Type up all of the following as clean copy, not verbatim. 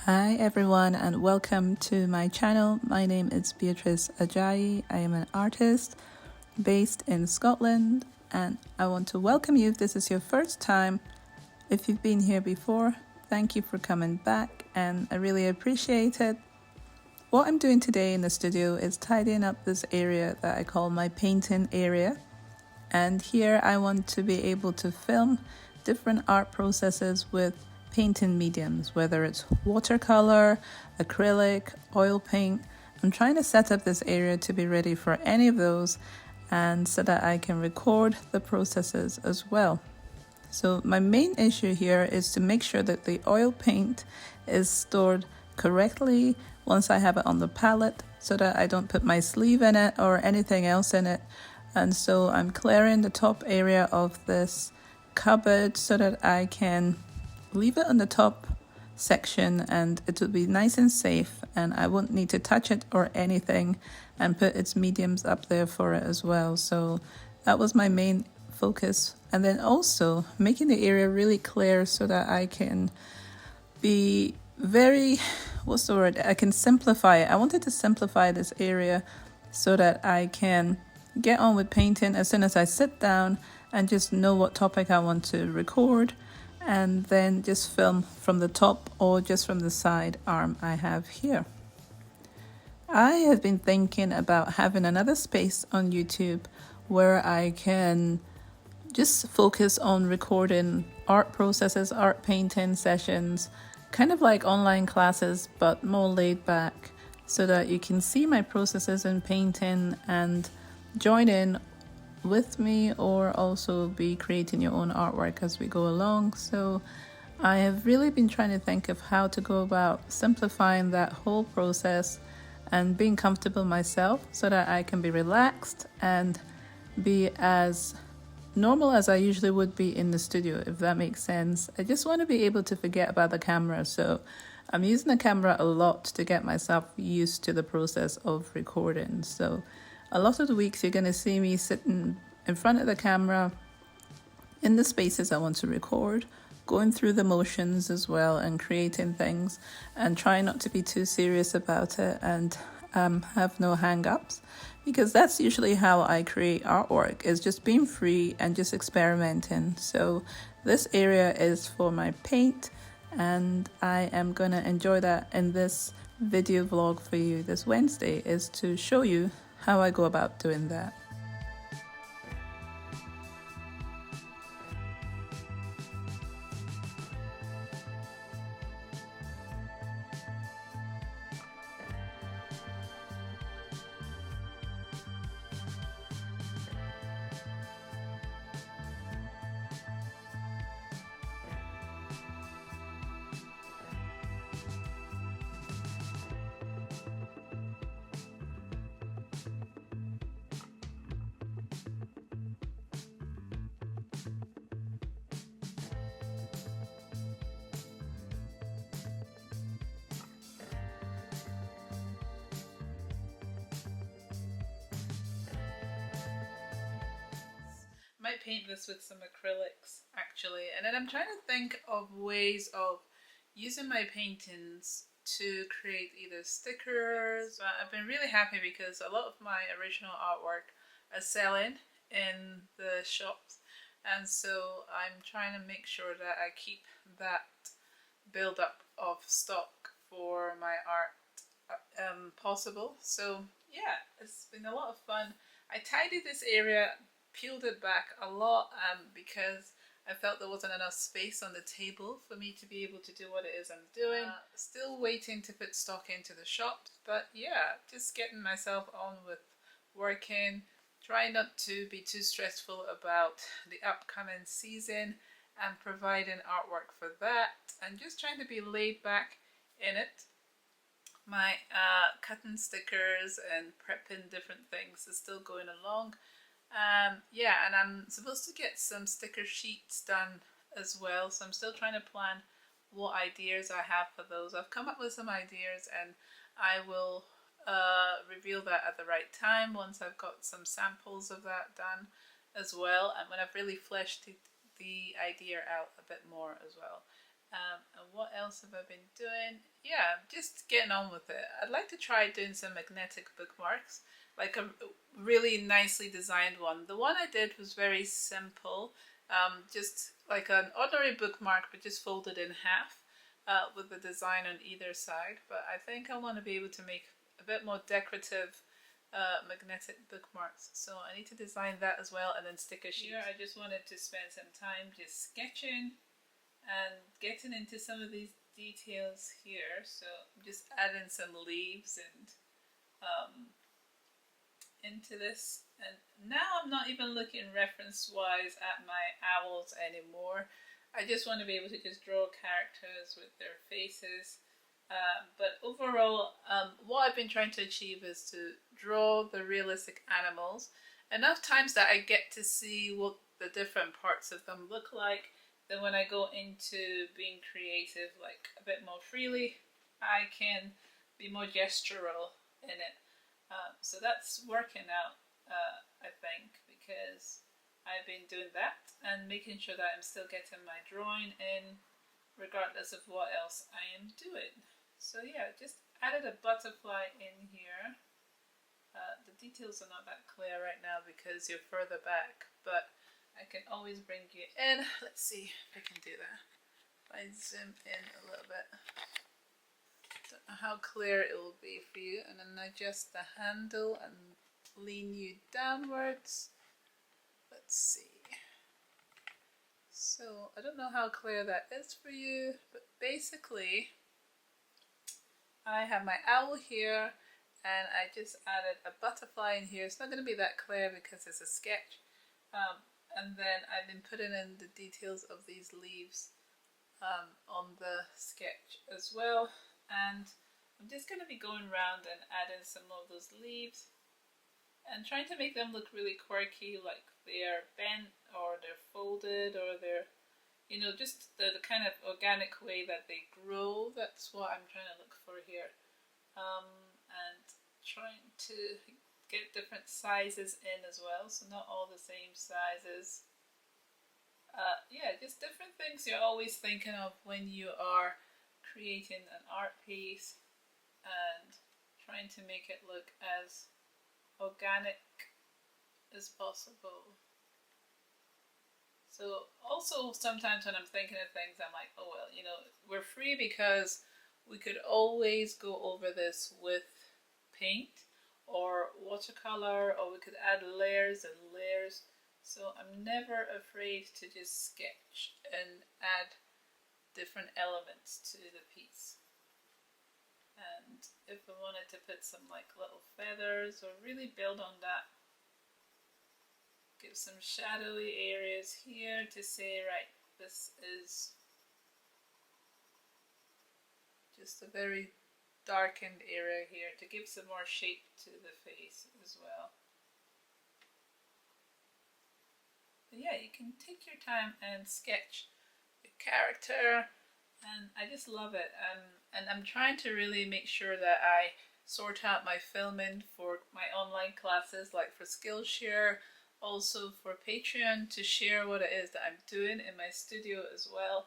Hi everyone and welcome to my channel. My name is Beatrice Ajayi. I am an artist based in Scotland and I want to welcome you if this is your first time. If you've been here before, thank you for coming back and I really appreciate it. What I'm doing today in the studio is tidying up this area that I call my painting area. And here I want to be able to film different art processes with painting mediums, whether it's watercolor, acrylic, oil paint. I'm trying to set up this area to be ready for any of those and so that I can record the processes as well. So my main issue here is to make sure that the oil paint is stored correctly once I have it on the palette so that I don't put my sleeve in it or anything else in it. And so I'm clearing the top area of this cupboard so that I can leave it on the top section and it will be nice and safe and I won't need to touch it or anything and put its mediums up there for it as well. So that was my main focus. And then also making the area really clear so that I can be very, I can simplify it. I wanted to simplify this area so that I can get on with painting as soon as I sit down and just know what topic I want to record and then just film from the top or just from the side arm I have here. I have been thinking about having another space on YouTube where I can just focus on recording art processes, art painting sessions, kind of like online classes, but more laid back so that you can see my processes in painting and join in with me or also be creating your own artwork as we go along. So I have really been trying to think of how to go about simplifying that whole process and being comfortable myself so that I can be relaxed and be as normal as I usually would be in the studio, if that makes sense. I just want to be able to forget about the camera, so I'm using the camera a lot to get myself used to the process of recording. So a lot of the weeks you're going to see me sitting in front of the camera in the spaces I want to record, going through the motions as well and creating things and trying not to be too serious about it and have no hang-ups, because that's usually how I create artwork, is just being free and just experimenting. So this area is for my paint and I am going to enjoy that in this video vlog for you this Wednesday, is to show you how I go about doing that. Might paint this with some acrylics actually, and then I'm trying to think of ways of using my paintings to create either stickers. I've been really happy because a lot of my original artwork are selling in the shops, and so I'm trying to make sure that I keep that build up of stock for my art possible. So yeah, it's been a lot of fun. I tidied this area, peeled it back a lot because I felt there wasn't enough space on the table for me to be able to do what it is I'm doing. Still waiting to put stock into the shops, but yeah, just getting myself on with working, trying not to be too stressful about the upcoming season and providing artwork for that, and just trying to be laid back in it. My cutting stickers and prepping different things is still going along. Yeah, and I'm supposed to get some sticker sheets done as well, so I'm still trying to plan what ideas I have for those. I've come up with some ideas and I will reveal that at the right time once I've got some samples of that done as well, and when I've really fleshed the idea out a bit more as well. And what else have I been doing? Yeah, just getting on with it. I'd like to try doing some magnetic bookmarks, like a really nicely designed one. The one I did was very simple, just like an ordinary bookmark, but just folded in half with the design on either side. But I think I want to be able to make a bit more decorative magnetic bookmarks. So I need to design that as well, and then sticker sheets. Here I just wanted to spend some time just sketching and getting into some of these details here. So I'm just adding some leaves and into this, and now I'm not even looking reference wise at my owls anymore. I just want to be able to just draw characters with their faces. But overall, what I've been trying to achieve is to draw the realistic animals enough times that I get to see what the different parts of them look like. Then when I go into being creative, like a bit more freely, I can be more gestural in it. So that's working out, I think, because I've been doing that and making sure that I'm still getting my drawing in regardless of what else I am doing. So yeah, just added a butterfly in here. The details are not that clear right now because you're further back, but I can always bring you in. Let's see if I can do that. If I zoom in a little bit. Don't know how clear it will be for you, and then adjust the handle and lean you downwards. Let's see. So I don't know how clear that is for you, but basically I have my owl here and I just added a butterfly in here. It's not going to be that clear because it's a sketch. And then I've been putting in the details of these leaves on the sketch as well. And I'm just going to be going around and adding some of those leaves and trying to make them look really quirky, like they're bent or they're folded or they're, you know, just the kind of organic way that they grow. That's what I'm trying to look for here. And trying to get different sizes in as well, so not all the same sizes. Yeah, just different things you're always thinking of when you are creating an art piece and trying to make it look as organic as possible. So also sometimes when I'm thinking of things, I'm like, oh well, you know, we're free because we could always go over this with paint or watercolor, or we could add layers and layers. So I'm never afraid to just sketch and add different elements to the piece. And if I wanted to put some like little feathers or really build on that, give some shadowy areas here to say, right, this is just a very darkened area here to give some more shape to the face as well. But yeah, you can take your time and sketch the character, and I just love it. And I'm trying to really make sure that I sort out my filming for my online classes, like for Skillshare, also for Patreon, to share what it is that I'm doing in my studio as well.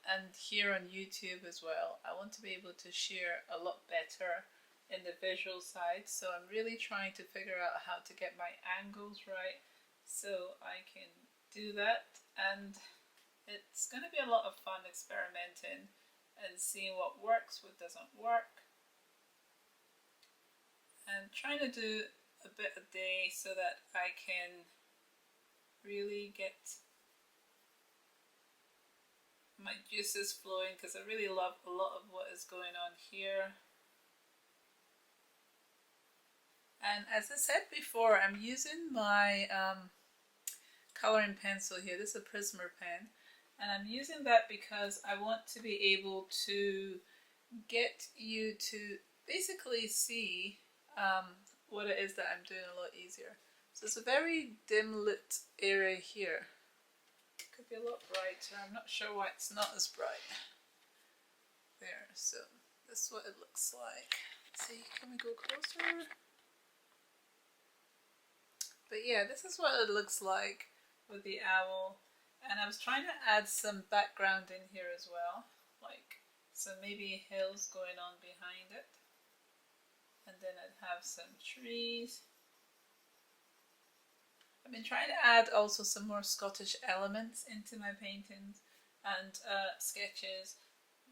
And here on YouTube as well. I want to be able to share a lot better in the visual side, so I'm really trying to figure out how to get my angles right so I can do that. And it's going to be a lot of fun experimenting and seeing what works, what doesn't work, and trying to do a bit a day so that I can really get my juices flowing, because I really love a lot of what is going on here. And as I said before, I'm using my coloring pencil here. This is a Prismer pen, and I'm using that because I want to be able to get you to basically see what it is that I'm doing a lot easier. So it's a very dim lit area here. Could be a lot brighter. I'm not sure why it's not as bright. There, so this is what it looks like. Let's see, can we go closer? But yeah, this is what it looks like with the owl. And I was trying to add some background in here as well, like so maybe hills going on behind it, and then I'd have some trees. I've been trying to add also some more Scottish elements into my paintings and sketches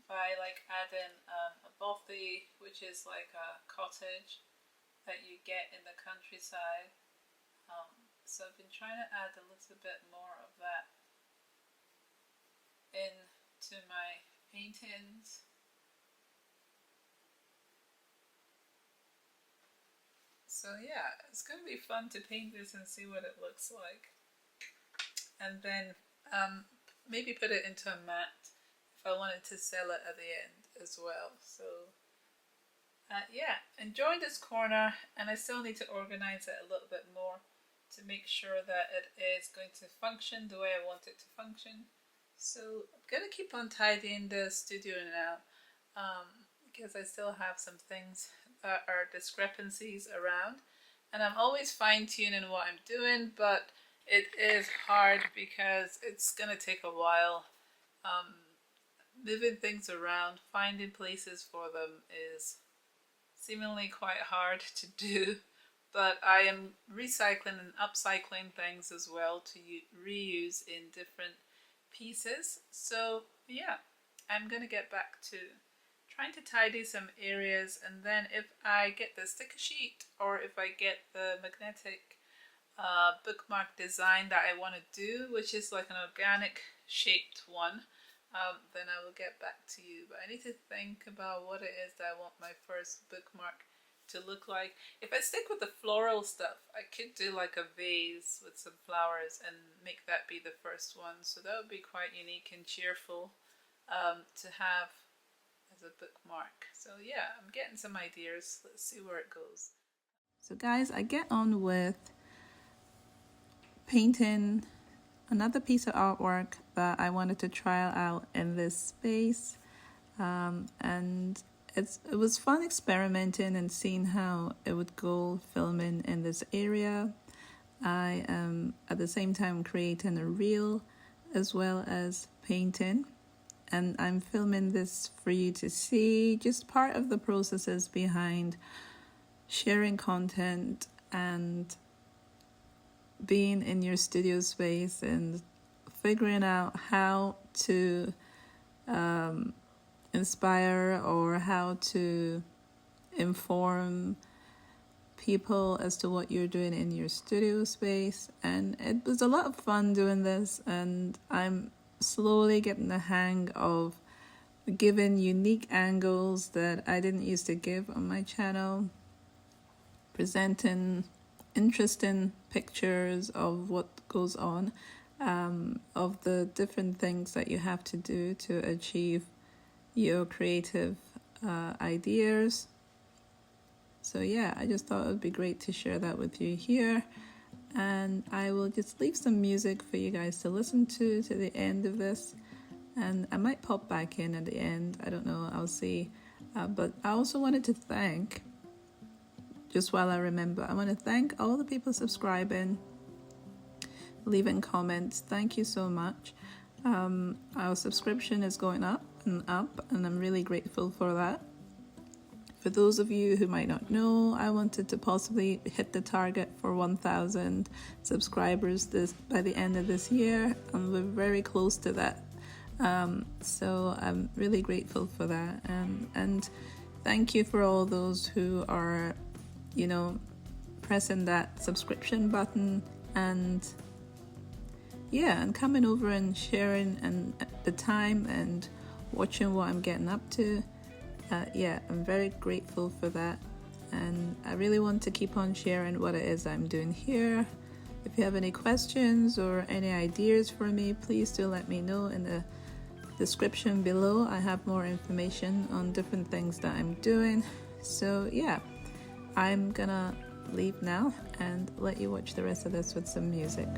by like adding a bothy, which is like a cottage that you get in the countryside. So I've been trying to add a little bit more of that into my paintings. So yeah, it's going to be fun to paint this and see what it looks like. And then maybe put it into a mat if I wanted to sell it at the end as well. So yeah, enjoying this corner, and I still need to organize it a little bit more to make sure that it is going to function the way I want it to function. So I'm going to keep on tidying the studio now because I still have some things that are discrepancies around, and I'm always fine-tuning what I'm doing, but it is hard because it's going to take a while. Moving things around, finding places for them is seemingly quite hard to do, but I am recycling and upcycling things as well to reuse in different pieces. So yeah, I'm gonna get back to trying to tidy some areas, and then if I get the sticker sheet or if I get the magnetic bookmark design that I want to do, which is like an organic shaped one, then I will get back to you. But I need to think about what it is that I want my first bookmark to look like. If I stick with the floral stuff, I could do like a vase with some flowers and make that be the first one. So that would be quite unique and cheerful to have as a bookmark. So yeah, I'm getting some ideas. Let's see where it goes. So guys, I get on with painting another piece of artwork that I wanted to try out in this space, and it was fun experimenting and seeing how it would go filming in this area. I am at the same time creating a reel as well as painting, and I'm filming this for you to see, just part of the processes behind sharing content and being in your studio space and figuring out how to inspire or how to inform people as to what you're doing in your studio space. And it was a lot of fun doing this, and I'm slowly getting the hang of giving unique angles that I didn't used to give on my channel, presenting interesting pictures of what goes on, of the different things that you have to do to achieve your creative ideas. So yeah, I just thought it would be great to share that with you here, and I will just leave some music for you guys to listen to the end of this, and I might pop back in at the end, I don't know, I'll see. But I also wanted to thank, just while I remember, I want to thank all the people subscribing, leaving comments. Thank you so much. Our subscription is going up, and I'm really grateful for that. For those of you who might not know, I wanted to possibly hit the target for 1,000 subscribers by the end of this year, and we're very close to that. So I'm really grateful for that, and thank you for all those who are pressing that subscription button and coming over and sharing and the time and watching what I'm getting up to. I'm very grateful for that, and I really want to keep on sharing what it is I'm doing here. If you have any questions or any ideas for me, please do let me know in the description below. I have more information on different things that I'm doing. So yeah, I'm gonna leave now and let you watch the rest of this with some music.